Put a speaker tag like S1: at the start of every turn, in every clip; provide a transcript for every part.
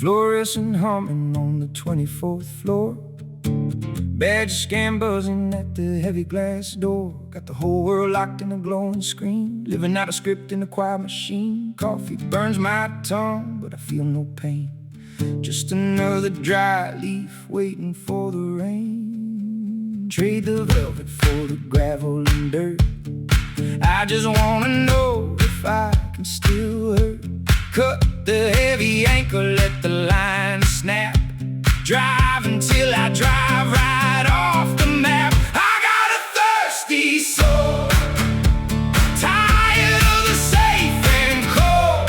S1: Fluorescent humming on the 24th floor. Badge scan buzzing at the heavy glass door. Got the whole world locked in a glowing screen. Living out a script in a quiet machine. Coffee burns my tongue, but I feel no pain. Just another dry leaf waiting for the rain. Trade the velvet for the gravel and dirt. I just wanna know if I can still hurt. Cut the heavy anchor, let the line snap. Drive until I drive right off the map. I got a thirsty soul, tired of the safe and cold.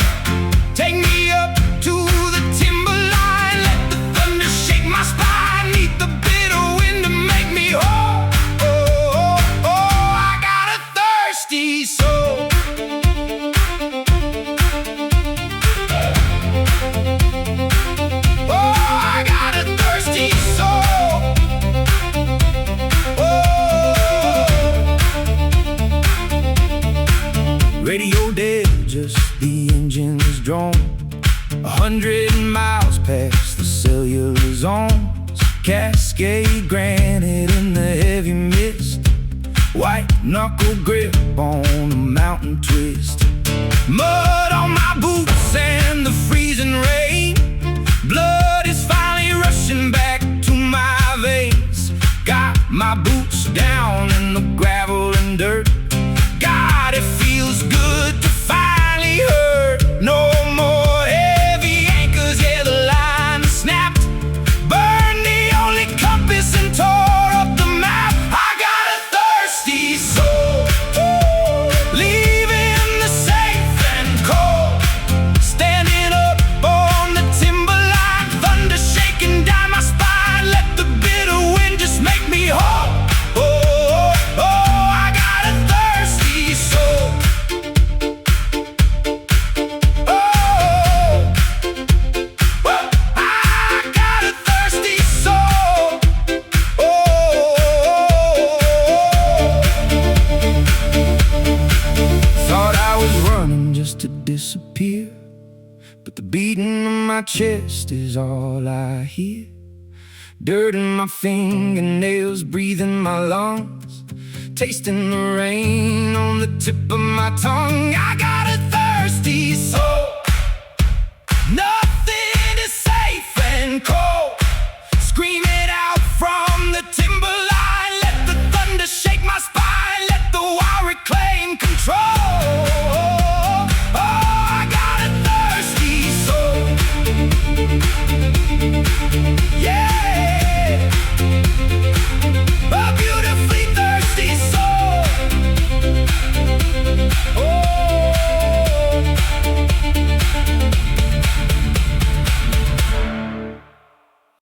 S1: Take me up to the timberline, let the thunder shake my spine. Need the bitter wind to make me whole. Oh, oh, oh, I got a thirsty soul. Radio dead, just the engines drawn. 100 miles past the cellular zones. Cascade granite in the heavy mist. White knuckle grip on a mountain twist. Mud on my boots and the freezing rain. Blood is finally rushing back to my veins. Got my boots down in the gravel and dirt. God, it feels good to finally hurt. No more heavy anchors, yeah, the line snapped. Burn the only compass and tore up the map. I got a thirsty soul, leaving the safe and cold. Standing up on the timberline, thunder shaking down my spine. Let the bitter wind just make me whole. To disappear, but the beating of my chest is all I hear. Dirt in my fingernails, breathing my lungs, tasting the rain on the tip of my tongue. I got a thirsty soul, nothing is safe and cold. Scream it out from the timberline, let the thunder shake my spine, let the wild reclaim control.